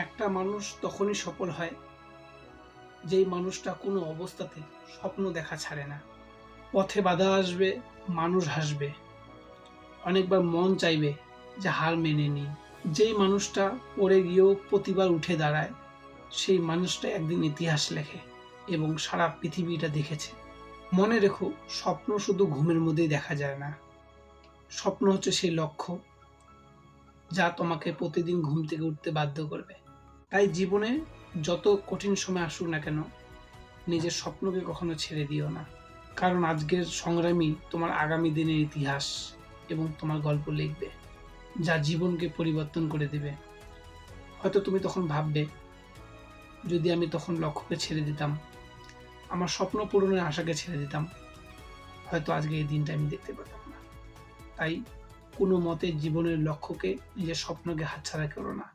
একটা মানুষ তখনই সফল হয় যেই মানুষটা কোনো অবস্থাতে স্বপ্ন দেখা ছাড়ে না। পথে বাধা আসবে, মানুষ হাসবে, অনেকবার মন চাইবে যে হার মেনে নিই। যেই মানুষটা পড়ে গিয়েও প্রতিবার উঠে দাঁড়ায়, সেই মানুষটা একদিন ইতিহাস লেখে এবং সারা পৃথিবীটা দেখেছে। মনে রেখো, স্বপ্ন শুধু ঘুমের মধ্যেই দেখা যায় না। স্বপ্ন হচ্ছে সেই লক্ষ্য যা তোমাকে প্রতিদিন ঘুম থেকে উঠতে বাধ্য করবে। তাই জীবনে যত কঠিন সময় আসুক না কেন, নিজের স্বপ্নকে কখনো ছেড়ে দিও না। কারণ আজকের সংগ্রামী তোমার আগামী দিনের ইতিহাস এবং তোমার গল্প লিখবে, যা জীবনকে পরিবর্তন করে দেবে। হয়তো তুমি তখন ভাববে, যদি আমি তখন লক্ষ্যকে ছেড়ে দিতাম, আমার স্বপ্ন পূরণের আশাকে ছেড়ে দিতাম, হয়তো আজকে এই দিনটা আমি দেখতে পেতাম না। তাই কোনো মতে জীবনের লক্ষ্যকে, নিজের স্বপ্নকে হাতছাড়া করো না।